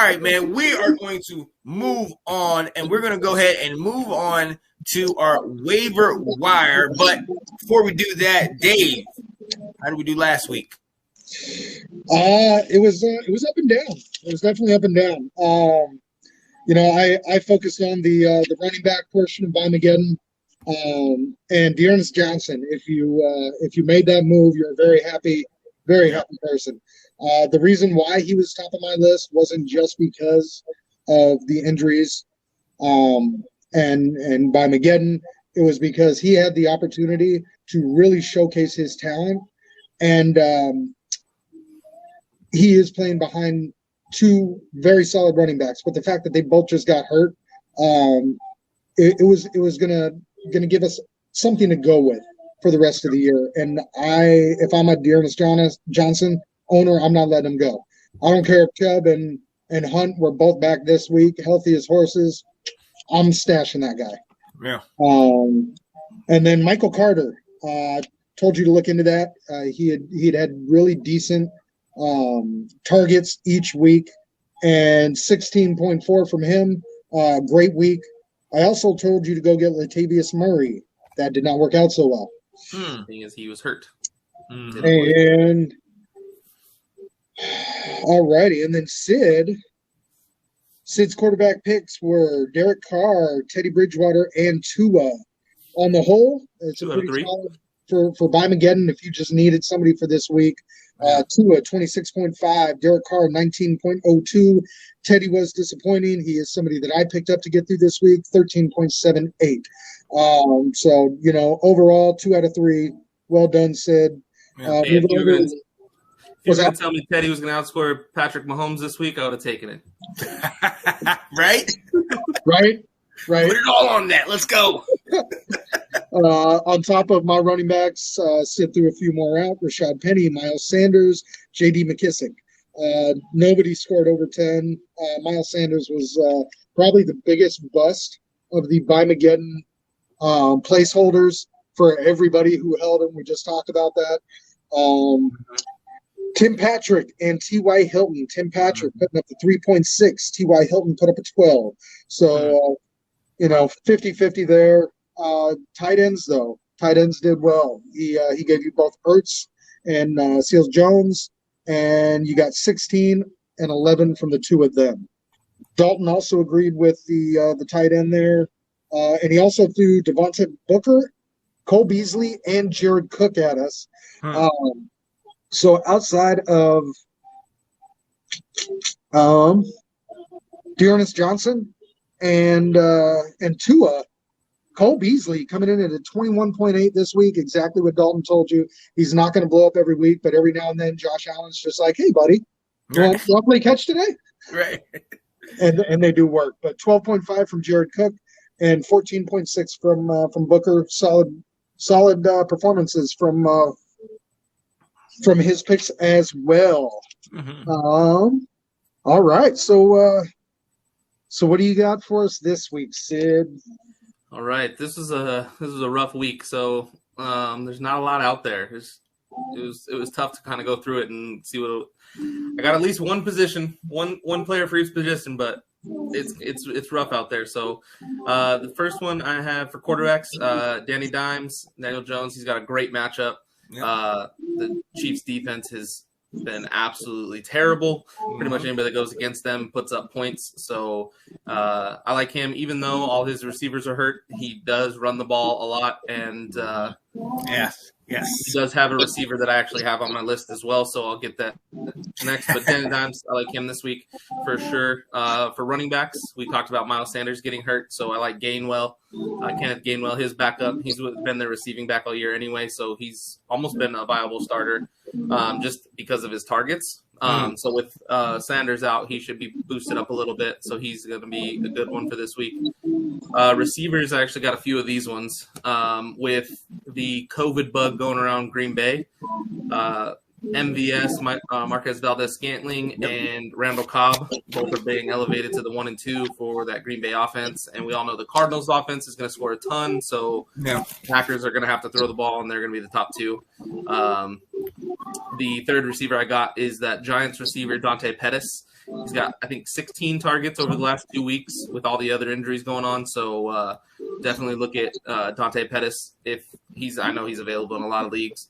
right, man. We are going to move on, and we're going to go ahead and move on to our waiver wire. But before we do that, Dave, how did we do last week? It was up and down. It was definitely up and down. I focused on the running back portion of Bimageddon, and Dearness Johnson. If you made that move, you're a very happy person. The reason why he was top of my list wasn't just because of the injuries, and Bimageddon. It was because he had the opportunity to really showcase his talent, and he is playing behind two very solid running backs. But the fact that they both just got hurt, it was gonna give us something to go with for the rest of the year. And if I'm a Dearness Johnson owner, I'm not letting him go. I don't care if Chubb and Hunt were both back this week, healthy as horses. I'm stashing that guy. Yeah. And then Michael Carter, told you to look into that. He'd had really decent targets each week, and 16.4 from him. Great week. I also told you to go get Latavius Murray. That did not work out so well. Thing is, he was hurt. And alrighty, and then Sid's quarterback picks were Derek Carr, Teddy Bridgewater, and Tua. On the whole, it's a pretty solid for Bimageddon if you just needed somebody for this week. Tua, 26.5. Derek Carr, 19.02. Teddy was disappointing. He is somebody that I picked up to get through this week, 13.78. So, overall, 2 out of 3. Well done, Sid. If you were going to tell me Teddy was going to outscore Patrick Mahomes this week, I would have taken it. Right? Right. Put it all on that. Let's go. On top of my running backs, Sid threw a few more out. Rashad Penny, Miles Sanders, J.D. McKissick. Nobody scored over 10. Miles Sanders was probably the biggest bust of the Bimageddon placeholders for everybody who held him. We just talked about that. Tim Patrick and T.Y. Hilton. Tim Patrick putting up the 3.6. T.Y. Hilton put up a 12. So, 50-50 there. Tight ends, though. Tight ends did well. He gave you both Ertz and Seals Jones, and you got 16 and 11 from the two of them. Dalton also agreed with the tight end there, and he also threw Devontae Booker, Cole Beasley, and Jared Cook at us. So outside of Dearness Johnson and Tua, Cole Beasley coming in at a 21.8 this week, exactly what Dalton told you. He's not going to blow up every week, but every now and then Josh Allen's just like, hey, buddy, you want to play catch today? Right. And they do work. But 12.5 from Jared Cook and 14.6 from Booker. Solid performances from his picks as well. All right. So what do you got for us this week, Sid? All right, this is a rough week, so there's not a lot out there. It was tough to kind of go through it and see what I got. At least one position, one player for each position, but it's rough out there. So the first one I have for quarterbacks, Danny Dimes, Daniel Jones. He's got a great matchup. Yep. The Chiefs' defense has been absolutely terrible. Pretty much anybody that goes against them puts up points. So I like him, even though all his receivers are hurt. He does run the ball a lot, and yes, he does have a receiver that I actually have on my list as well. So I'll get that next. But 10 times I like him this week for sure. For running backs, we talked about Miles Sanders getting hurt, so I like Gainwell. Kenneth Gainwell, his backup. He's been their receiving back all year anyway, so he's almost been a viable starter just because of his targets. So with Sanders out, he should be boosted up a little bit, so he's going to be a good one for this week. Receivers, I actually got a few of these ones. With the COVID bug going around Green Bay, MVS, Marquez Valdez-Scantling, and Randall Cobb both are being elevated to the 1 and 2 for that Green Bay offense. And we all know the Cardinals offense is going to score a ton, so Packers are going to have to throw the ball, and they're going to be the top 2. The third receiver I got is that Giants receiver, Dante Pettis. He's got, I think, 16 targets over the last 2 weeks with all the other injuries going on. So definitely look at Dante Pettis if I know he's available in a lot of leagues.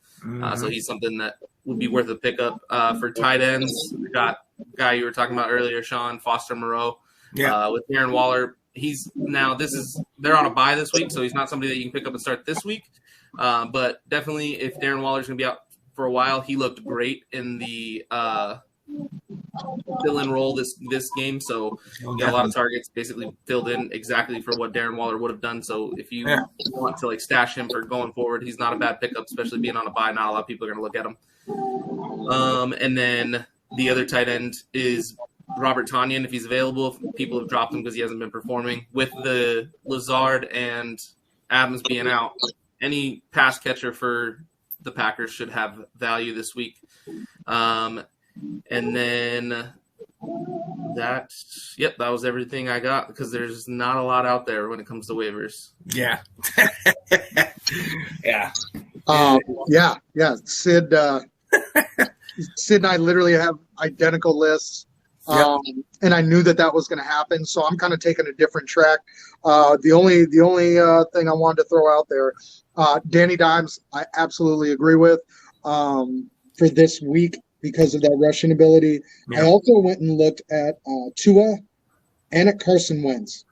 So he's something that would be worth a pickup. For tight ends, we got the guy you were talking about earlier, Sean, Foster Moreau. Yeah. With Darren Waller, they're on a bye this week, so he's not somebody that you can pick up and start this week. But definitely, if Darren Waller's going to be out for a while, he looked great in the fill-in role this game. So he got a lot of targets, basically filled in exactly for what Darren Waller would have done. So if you want to stash him for going forward, he's not a bad pickup, especially being on a bye. Not a lot of people are going to look at him. And then the other tight end is Robert Tanyan, if he's available. People have dropped him because he hasn't been performing. With the Lazard and Adams being out, any pass catcher for the Packers should have value this week. And then that was everything I got because there's not a lot out there when it comes to waivers. Yeah. Sid and I literally have identical lists. And I knew that was going to happen, so I'm kind of taking a different track. The only thing I wanted to throw out there, Danny Dimes, I absolutely agree with for this week because of that rushing ability. Yeah. I also went and looked at Tua and at Carson Wentz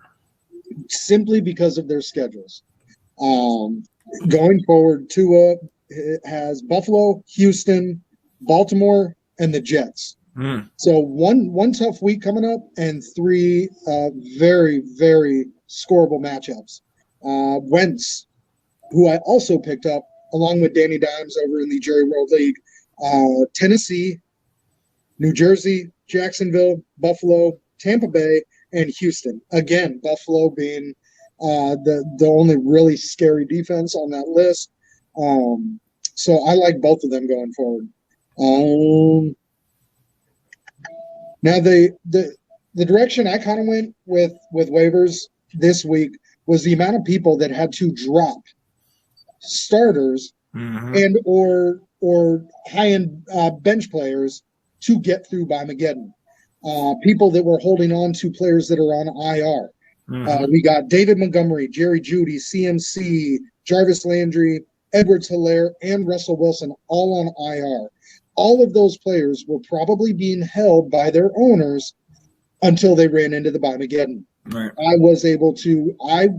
simply because of their schedules. Going forward, Tua has Buffalo, Houston, Baltimore, and the Jets. So one tough week coming up and 3 very, very scoreable matchups. Wentz, who I also picked up along with Danny Dimes over in the Jerry World League, Tennessee, New Jersey, Jacksonville, Buffalo, Tampa Bay, and Houston. Again, Buffalo being the only really scary defense on that list. So I like both of them going forward. Now, the direction I kind of went with waivers this week was the amount of people that had to drop starters and or high-end bench players to get through Bimageddon. People that were holding on to players that are on IR. We got David Montgomery, Jerry Jeudy, CMC, Jarvis Landry, Edwards-Helaire, and Russell Wilson all on IR. All of those players were probably being held by their owners until they ran into the Bimageddon. Right. I was able to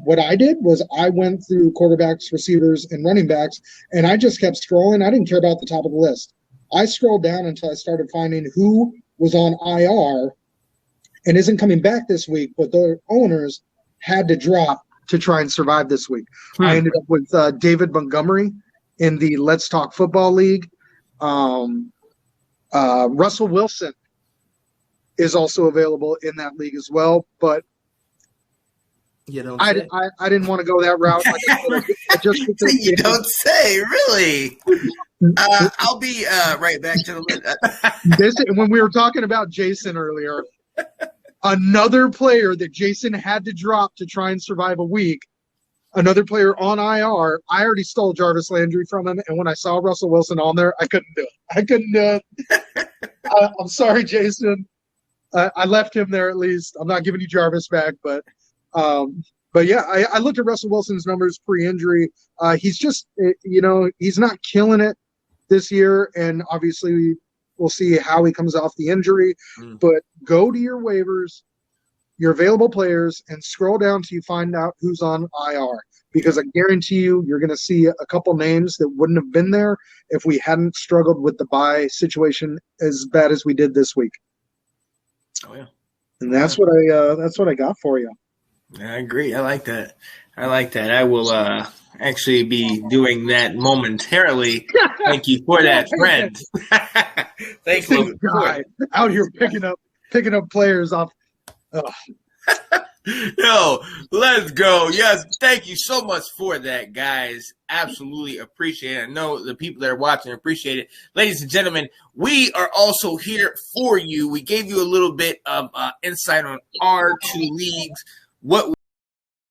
what I did was I went through quarterbacks, receivers, and running backs, and I just kept scrolling. I didn't care about the top of the list. I scrolled down until I started finding who was on IR and isn't coming back this week, but their owners had to drop to try and survive this week. I ended up with David Montgomery in the Let's Talk Football League. Russell Wilson is also available in that league as well, but I didn't want to go that route. You don't say, really. I'll be right back to the list. When we were talking about Jason earlier, another player that Jason had to drop to try and survive a week, another player on IR, I already stole Jarvis Landry from him, and when I saw Russell Wilson on there, I couldn't do it. I'm sorry, Jason. I left him there at least. I'm not giving you Jarvis back, but yeah, I looked at Russell Wilson's numbers pre-injury. He's just, he's not killing it this year, and obviously we'll see how he comes off the injury. But go to your waivers, your available players, and scroll down till you find out who's on IR. Because I guarantee you're going to see a couple names that wouldn't have been there if we hadn't struggled with the bye situation as bad as we did this week. Oh yeah, and that's what I got for you. I agree. I like that. I will actually be doing that momentarily. Thank you for that, friend. Thank you. Guy out here picking up players off. No, let's go. Yes, thank you so much for that, guys. Absolutely appreciate it. I know the people that are watching appreciate it. Ladies and gentlemen, we are also here for you. We gave you a little bit of insight on our 2 leagues, what